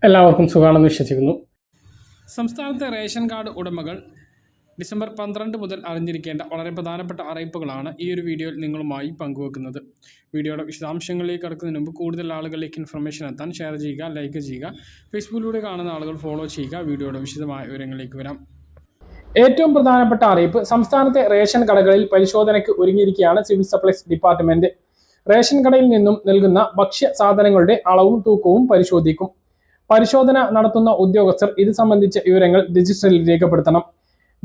എല്ലാവർക്കും സുഖമാണെന്ന് വിശ്വസിക്കുന്നു. സംസ്ഥാനത്തെ റേഷൻ കാർഡ് ഉടമകൾ ഡിസംബർ 12 മുതൽ അറിഞ്ഞിരിക്കേണ്ട വളരെ പ്രധാനപ്പെട്ട അറിയിപ്പുകളാണ് ഈ ഒരു വീഡിയോയിൽ നിങ്ങളുമായി പങ്കുവെക്കുന്നത്. വീഡിയോയുടെ വിശദാംശങ്ങളിലേക്ക് കടക്കുന്നതിന് മുമ്പ് കൂടുതൽ ആളുകളിലേക്ക് ഇൻഫർമേഷൻ എത്താൻ ഷെയർ ചെയ്യുക, ലൈക്ക് ചെയ്യുക, ഫേസ്ബുക്കിലൂടെ കാണുന്ന ആളുകൾ ഫോളോ ചെയ്യുക. വീഡിയോയുടെ വിശദമായ വിവരങ്ങളിലേക്ക് വരാം. ഏറ്റവും പ്രധാനപ്പെട്ട അറിയിപ്പ്, സംസ്ഥാനത്തെ റേഷൻ കടകളിൽ പരിശോധനയ്ക്ക് ഒരുങ്ങിയിരിക്കുകയാണ് സിവിൽ സപ്ലൈസ് ഡിപ്പാർട്ട്മെന്റ്. റേഷൻ കടയിൽ നിന്നും നൽകുന്ന ഭക്ഷ്യ സാധനങ്ങളുടെ അളവും തൂക്കവും പരിശോധിക്കും. പരിശോധന നടത്തുന്ന ഉദ്യോഗസ്ഥർ ഇത് സംബന്ധിച്ച വിവരങ്ങൾ രജിസ്റ്ററിൽ രേഖപ്പെടുത്തണം.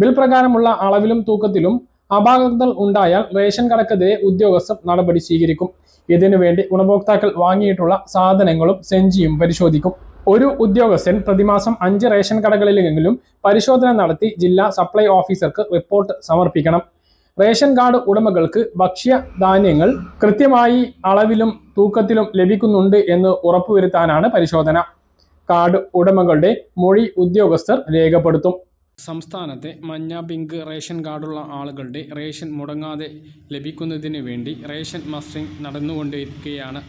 ബിൽ പ്രകാരമുള്ള അളവിലും തൂക്കത്തിലും അപാകതകൾ ഉണ്ടായാൽ റേഷൻ കടക്കെതിരെ ഉദ്യോഗസ്ഥർ നടപടി സ്വീകരിക്കും. ഇതിനുവേണ്ടി ഗുണഭോക്താക്കൾ വാങ്ങിയിട്ടുള്ള സാധനങ്ങളും സെഞ്ചിയും പരിശോധിക്കും. ഒരു ഉദ്യോഗസ്ഥൻ പ്രതിമാസം 5 റേഷൻ കടകളിലെങ്കിലും പരിശോധന നടത്തി ജില്ലാ സപ്ലൈ ഓഫീസർക്ക് റിപ്പോർട്ട് സമർപ്പിക്കണം. റേഷൻ കാർഡ് ഉടമകൾക്ക് ഭക്ഷ്യധാന്യങ്ങൾ കൃത്യമായി അളവിലും തൂക്കത്തിലും ലഭിക്കുന്നുണ്ട് എന്ന് ഉറപ്പുവരുത്താനാണ് പരിശോധന. കാർഡ് ഉടമകളുടെ മൊഴി ഉദ്യോഗസ്ഥർ രേഖപ്പെടുത്തും. സംസ്ഥാനത്തെ മഞ്ഞ, പിങ്ക് റേഷൻ കാർഡുള്ള ആളുകളുടെ റേഷൻ മുടങ്ങാതെ ലഭിക്കുന്നതിന് വേണ്ടി റേഷൻ മസ്റ്ററിംഗ് നടന്നുകൊണ്ടിരിക്കുകയാണ്.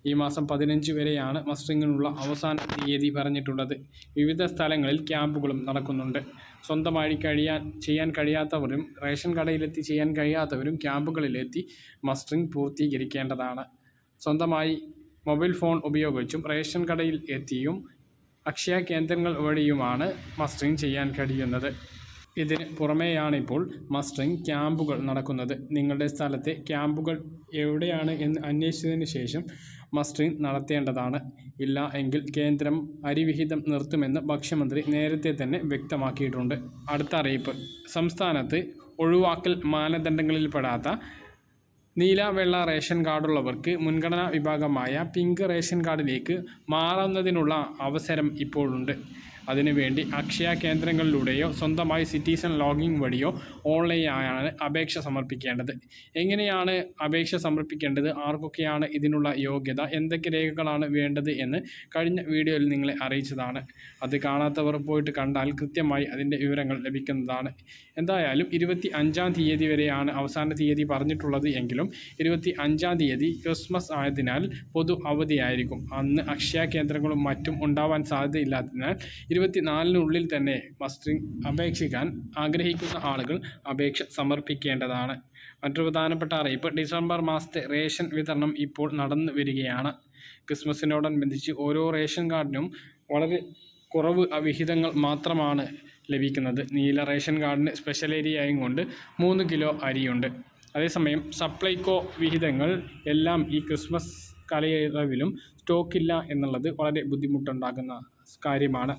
ഈ മാസം 15 വരെയാണ് മസ്റ്ററിങ്ങിനുള്ള അവസാന തീയതി പറഞ്ഞിട്ടുള്ളത്. വിവിധ സ്ഥലങ്ങളിൽ ക്യാമ്പുകളും നടക്കുന്നുണ്ട്. സ്വന്തമായി ചെയ്യാൻ കഴിയാത്തവരും റേഷൻ കടയിലെത്തി ചെയ്യാൻ കഴിയാത്തവരും ക്യാമ്പുകളിലെത്തി മസ്റ്ററിംഗ് പൂർത്തീകരിക്കേണ്ടതാണ്. സ്വന്തമായി മൊബൈൽ ഫോൺ ഉപയോഗിച്ചും റേഷൻ കടയിൽ എത്തിയും അക്ഷയ കേന്ദ്രങ്ങൾ വഴിയുമാണ് മസ്റ്ററിംഗ് ചെയ്യാൻ കഴിയുന്നത്. ഇതിന് പുറമെയാണിപ്പോൾ മസ്റ്ററിംഗ് ക്യാമ്പുകൾ നടക്കുന്നത്. നിങ്ങളുടെ സ്ഥലത്തെ ക്യാമ്പുകൾ എവിടെയാണ് എന്ന് അന്വേഷിച്ചതിന് ശേഷം മസ്റ്ററിംഗ് നടത്തേണ്ടതാണ്. ഇല്ല എങ്കിൽ കേന്ദ്രം അരിവിഹിതം നിർത്തുമെന്ന് ഭക്ഷ്യമന്ത്രി നേരത്തെ തന്നെ വ്യക്തമാക്കിയിട്ടുണ്ട്. അടുത്ത അറിയിപ്പ്, സംസ്ഥാനത്ത് ഒഴിവാക്കൽ മാനദണ്ഡങ്ങളിൽപ്പെടാത്ത നീല, വെള്ള റേഷൻ കാർഡുള്ളവർക്ക് മുൻഗണനാ വിഭാഗമായ പിങ്ക് റേഷൻ കാർഡിലേക്ക് മാറുന്നതിനുള്ള അവസരം ഇപ്പോഴുണ്ട്. അതിനുവേണ്ടി അക്ഷയ കേന്ദ്രങ്ങളിലൂടെയോ സ്വന്തമായി സിറ്റിസൺ ലോഗിൻ വഴിയോ ഓൺലൈനായാണ് അപേക്ഷ സമർപ്പിക്കേണ്ടത്. എങ്ങനെയാണ് അപേക്ഷ സമർപ്പിക്കേണ്ടത്, ആർക്കൊക്കെയാണ് ഇതിനുള്ള യോഗ്യത, എന്തൊക്കെ രേഖകളാണ് വേണ്ടത് എന്ന് കഴിഞ്ഞ വീഡിയോയിൽ നിങ്ങളെ അറിയിച്ചതാണ്. അത് കാണാത്തവർ പോയിട്ട് കണ്ടാൽ കൃത്യമായി അതിൻ്റെ വിവരങ്ങൾ ലഭിക്കുന്നതാണ്. എന്തായാലും 25-ാം തീയതി വരെയാണ് അവസാന തീയതി പറഞ്ഞിട്ടുള്ളത് എങ്കിലും 25-ാം തീയതി ക്രിസ്മസ് ആയതിനാൽ പൊതു അവധിയായിരിക്കും. അന്ന് അക്ഷയ കേന്ദ്രങ്ങളും മറ്റും ഉണ്ടാവാൻ സാധ്യതയില്ലാത്തതിനാൽ 24-നുള്ളിൽ തന്നെ മസ്റ്ററിംഗ് അപേക്ഷിക്കാൻ ആഗ്രഹിക്കുന്ന ആളുകൾ അപേക്ഷ സമർപ്പിക്കേണ്ടതാണ്. മറ്റൊരു പ്രധാനപ്പെട്ട അറിയിപ്പ്, ഡിസംബർ മാസത്തെ റേഷൻ വിതരണം ഇപ്പോൾ നടന്നു വരികയാണ്. ക്രിസ്മസിനോടനുബന്ധിച്ച് ഓരോ റേഷൻ കാർഡിനും വളരെ കുറവ് വിഹിതങ്ങൾ മാത്രമാണ് ലഭിക്കുന്നത്. നീല റേഷൻ കാർഡിന് സ്പെഷ്യൽ ഏരിയയും കൊണ്ട് 3 കിലോ അരിയുണ്ട്. അതേസമയം സപ്ലൈകോ വിഹിതങ്ങൾ എല്ലാം ഈ ക്രിസ്മസ് കാലയളവിലും സ്റ്റോക്കില്ല എന്നുള്ളത് വളരെ ബുദ്ധിമുട്ടുണ്ടാക്കുന്ന കാര്യമാണ്.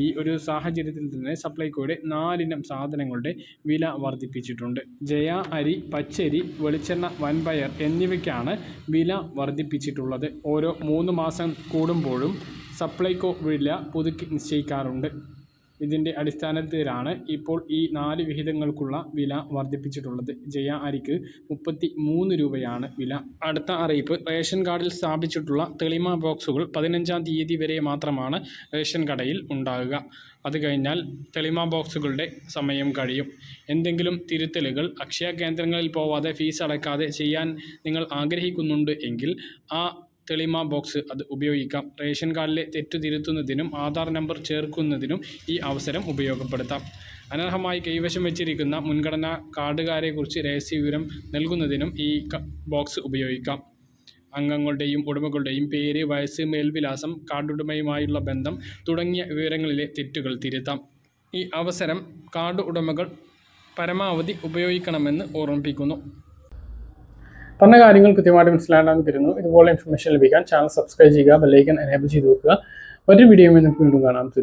ഈ ഒരു സാഹചര്യത്തിൽ തന്നെ സപ്ലൈകോയുടെ 4 ഇനം സാധനങ്ങളുടെ വില വർദ്ധിപ്പിച്ചിട്ടുണ്ട്. ജയ അരി, പച്ചരി, വെളിച്ചെണ്ണ, വൻപയർ എന്നിവയ്ക്കാണ് വില വർദ്ധിപ്പിച്ചിട്ടുള്ളത്. ഓരോ 3 മാസം കൂടുമ്പോഴും സപ്ലൈകോ വില പുതുക്കി നിശ്ചയിക്കാറുണ്ട്. ഇതിൻ്റെ അടിസ്ഥാനത്തിലാണ് ഇപ്പോൾ ഈ 4 വിഹിതങ്ങൾക്കുള്ള വില വർദ്ധിപ്പിച്ചിട്ടുള്ളത്. ജയ അരിക്ക് 33 രൂപയാണ് വില. അടുത്ത അറിയിപ്പ്, റേഷൻ കാർഡിൽ സ്ഥാപിച്ചിട്ടുള്ള തെളിമ ബോക്സുകൾ 15-ാം തീയതി വരെ മാത്രമാണ് റേഷൻ കടയിൽ ഉണ്ടാകുക. അത് കഴിഞ്ഞാൽ തെളിമ ബോക്സുകളുടെ സമയം കഴിയും. എന്തെങ്കിലും തിരുത്തലുകൾ അക്ഷയ കേന്ദ്രങ്ങളിൽ പോവാതെ ഫീസ് അടയ്ക്കാതെ ചെയ്യാൻ നിങ്ങൾ ആഗ്രഹിക്കുന്നുണ്ട് എങ്കിൽ ആ തെളിമ ബോക്സ് അത് ഉപയോഗിക്കാം. റേഷൻ കാർഡിലെ തെറ്റു തിരുത്തുന്നതിനും ആധാർ നമ്പർ ചേർക്കുന്നതിനും ഈ അവസരം ഉപയോഗപ്പെടുത്താം. അനർഹമായി കൈവശം വെച്ചിരിക്കുന്ന മുൻഗണനാ കാർഡുകാരെക്കുറിച്ച് രഹസ്യവിവരം നൽകുന്നതിനും ഈ ബോക്സ് ഉപയോഗിക്കാം. അംഗങ്ങളുടെയും ഉടമകളുടെയും പേര്, വയസ്സ്, മേൽവിലാസം, കാർഡുടമയുമായുള്ള ബന്ധം തുടങ്ങിയ വിവരങ്ങളിലെ തെറ്റുകൾ തിരുത്താം. ഈ അവസരം കാർഡ് ഉടമകൾ പരമാവധി ഉപയോഗിക്കണമെന്ന് ഓർമ്മിപ്പിക്കുന്നു. പറഞ്ഞ കാര്യങ്ങൾ കൃത്യമായിട്ട് മനസ്സിലാണെന്ന് കരുതുന്നു. ഇതുപോലെ ഇൻഫർമേഷൻ ലഭിക്കാൻ ചാനൽ സബ്സ്ക്രൈബ് ചെയ്യുക, ബെല്ലൈക്കൺ എനേബിൾ ചെയ്ത് വെക്കുക. മറ്റൊരു വീഡിയോയുമായി നമുക്ക് വീണ്ടും കാണാം.